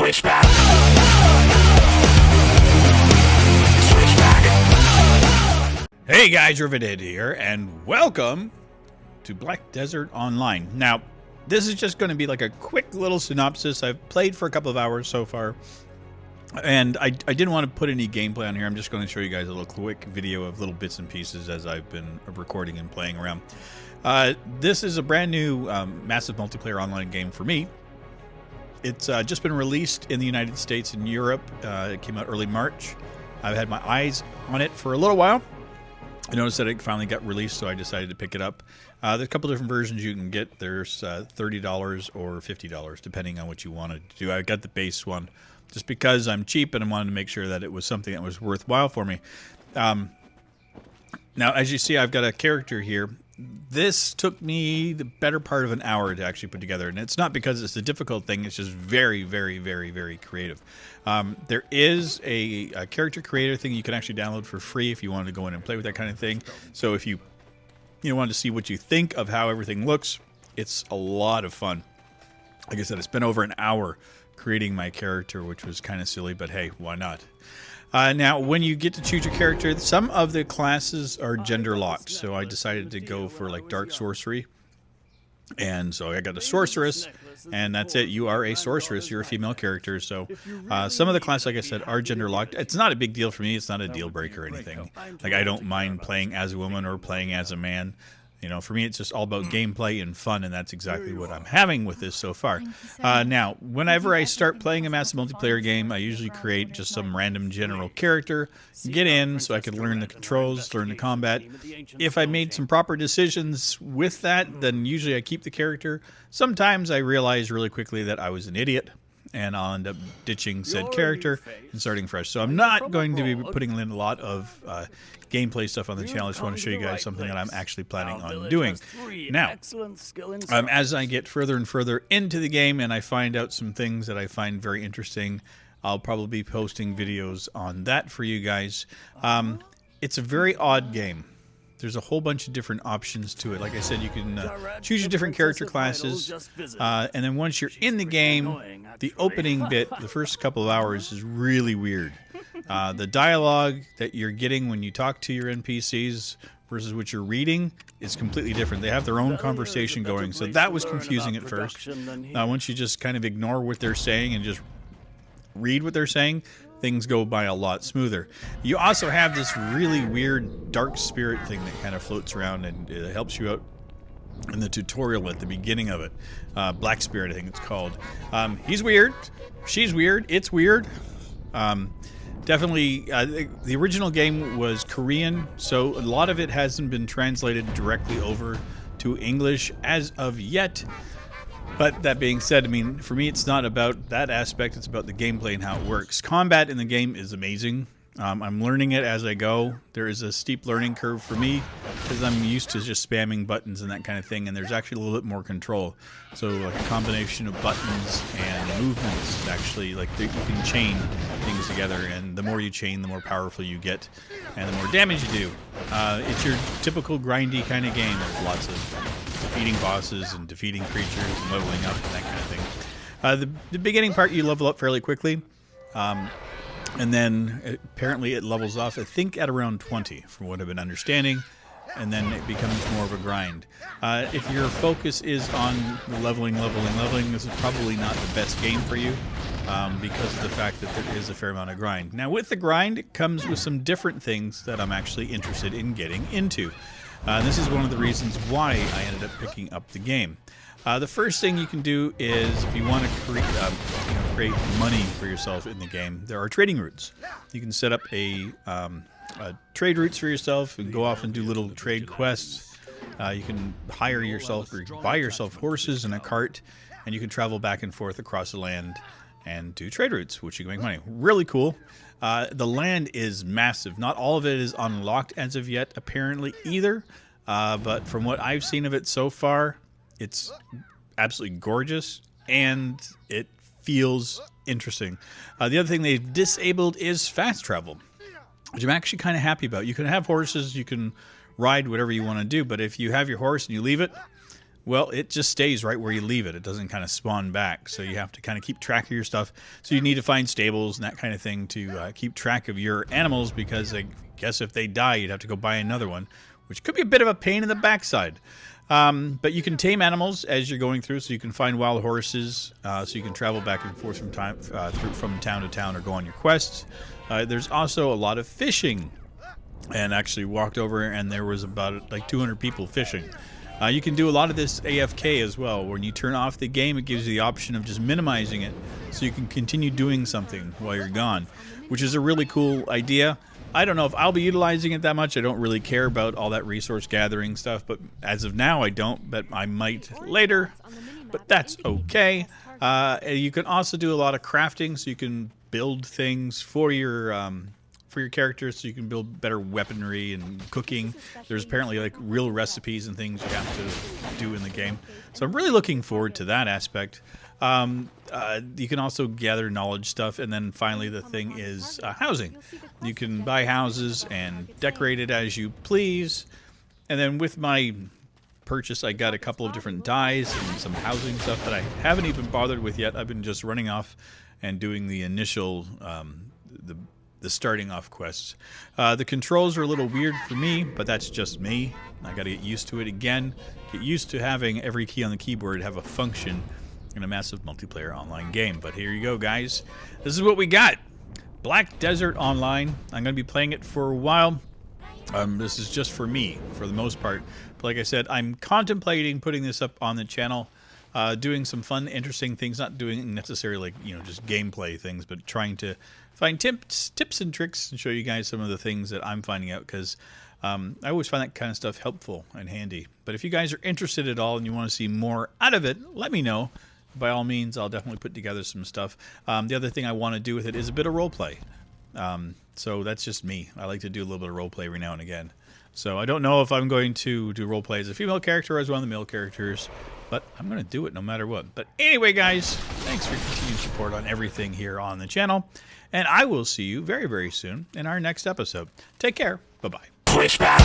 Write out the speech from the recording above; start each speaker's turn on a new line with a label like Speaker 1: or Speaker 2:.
Speaker 1: Switch back. Switch back.
Speaker 2: Hey guys, Riveted here, and welcome to Black Desert Online. Now, this is just going to be like a quick little synopsis. I've played for a couple of hours so far, and I didn't want to put any gameplay on here. I'm just going to show you guys a little quick video of little bits and pieces as I've been recording and playing around. This is a brand new massive multiplayer online game for me. It's just been released in the United States and Europe. It came out early March. I've had my eyes on it for a little while. I noticed that it finally got released, so I decided to pick it up. There's a couple different versions you can get. There's $30 or $50, depending on what you wanted to do. I got the base one just because I'm cheap and I wanted to make sure that it was something that was worthwhile for me. Now, as you see, I've got a character here. This took me the better part of an hour to actually put together, and it's not because it's a difficult thing. It's just very, very, very, very creative. There is a character creator thing you can actually download for free if you wanted to go in and play with that kind of thing. So if you wanted to see what you think of how everything looks, it's a lot of fun. Like I said, I spent over an hour creating my character, which was kind of silly, but hey, why not? Now, when you get to choose your character, some of the classes are gender locked, so I decided to go for like dark sorcery. And so I got a sorceress, and that's it. You are a sorceress. You're a female character. So some of the classes, like I said, are gender locked. It's not a big deal for me. It's not a deal breaker or anything. Like, I don't mind playing as a woman or playing as a man. You know, for me, it's just all about gameplay and fun, and that's exactly what I'm having with this so far. Now, whenever I start playing a massive multiplayer game, I usually create just some random general character, get in so I can learn the controls, learn the combat. If I made some proper decisions with that, then usually I keep the character. Sometimes I realize really quickly that I was an idiot, and I'll end up ditching said character and starting fresh. So I'm not going to be putting in a lot of gameplay stuff on the channel. I just want to show you guys something that I'm actually planning on doing. Now, as I get further and further into the game and I find out some things that I find very interesting, I'll probably be posting videos on that for you guys. It's a very odd game. There's a whole bunch of different options to it. Like I said, you can choose your different character classes, and then once you're in the game, the opening bit, the first couple of hours, is really weird. The dialogue that you're getting when you talk to your NPCs versus what you're reading is completely different. They have their own conversation going, so that was confusing at first. Once you just kind of ignore what they're saying and just read what they're saying, things go by a lot smoother. You also have this really weird dark spirit thing that kind of floats around, and it helps you out in the tutorial at the beginning of it. Black Spirit, I think it's called. He's weird. She's weird. It's weird. Definitely, the original game was Korean, so a lot of it hasn't been translated directly over to English as of yet. But that being said, I mean, for me, it's not about that aspect. It's about the gameplay and how it works. Combat in the game is amazing. I'm learning it as I go. There is a steep learning curve for me because I'm used to just spamming buttons and that kind of thing, and there's actually a little bit more control. So like a combination of buttons and movements, actually, like you can chain things together, and the more you chain, the more powerful you get, and the more damage you do. It's your typical grindy kind of game. There's lots of defeating bosses and defeating creatures and leveling up and that kind of thing. The beginning part, you level up fairly quickly. And then apparently it levels off, I think, at around 20, from what I've been understanding, and then it becomes more of a grind. If your focus is on leveling, this is probably not the best game for you because of the fact that there is a fair amount of grind. Now, with the grind, it comes with some different things that I'm actually interested in getting into. This is one of the reasons why I ended up picking up the game. The first thing you can do is, if you want to create money for yourself in the game, there are trading routes. You can set up a trade routes for yourself and go off and do little trade quests. You can hire yourself or buy yourself horses and a cart, and you can travel back and forth across the land and do trade routes, which you can make money. Really cool. The land is massive. Not all of it is unlocked as of yet, apparently, either. But from what I've seen of it so far, it's absolutely gorgeous, and it feels interesting. The other thing they've disabled is fast travel, which I'm actually kind of happy about. You can have horses, you can ride whatever you want to do, but if you have your horse and you leave it, well, it just stays right where you leave it. It doesn't kind of spawn back. So you have to kind of keep track of your stuff. So you need to find stables and that kind of thing to keep track of your animals, because I guess if they die, you'd have to go buy another one, which could be a bit of a pain in the backside. But you can tame animals as you're going through, so you can find wild horses, so you can travel back and forth from town to town or go on your quests. There's also a lot of fishing, and actually walked over and there was about like 200 people fishing. You can do a lot of this AFK as well. When you turn off the game, it gives you the option of just minimizing it so you can continue doing something while you're gone, which is a really cool idea. I don't know if I'll be utilizing it that much. I don't really care about all that resource gathering stuff, but as of now I don't, but I might later, but that's okay. You can also do a lot of crafting, so you can build things for your characters, so you can build better weaponry and cooking. There's apparently like real recipes and things you have to do in the game. So I'm really looking forward to that aspect. You can also gather knowledge stuff, and then finally the thing is housing. You can buy houses and decorate it as you please. And then with my purchase, I got a couple of different dyes and some housing stuff that I haven't even bothered with yet. I've been just running off and doing the initial the starting off quests. The controls are a little weird for me, but that's just me. I got to get used to it again. Get used to having every key on the keyboard have a function in a massive multiplayer online game. But here you go, guys. This is what we got. Black Desert Online. I'm going to be playing it for a while. This is just for me, for the most part. But like I said, I'm contemplating putting this up on the channel, doing some fun, interesting things. Not doing necessarily like, you know, just gameplay things, but trying to find tips and tricks and show you guys some of the things that I'm finding out, because I always find that kind of stuff helpful and handy. But if you guys are interested at all and you want to see more out of it, let me know. By all means, I'll definitely put together some stuff. The other thing I want to do with it is a bit of roleplay. So that's just me. I like to do a little bit of roleplay every now and again. So I don't know if I'm going to do roleplay as a female character or as one of the male characters, but I'm going to do it no matter what. But anyway, guys, thanks for your continued support on everything here on the channel, and I will see you very, very soon in our next episode. Take care. Bye-bye.
Speaker 1: Switch back.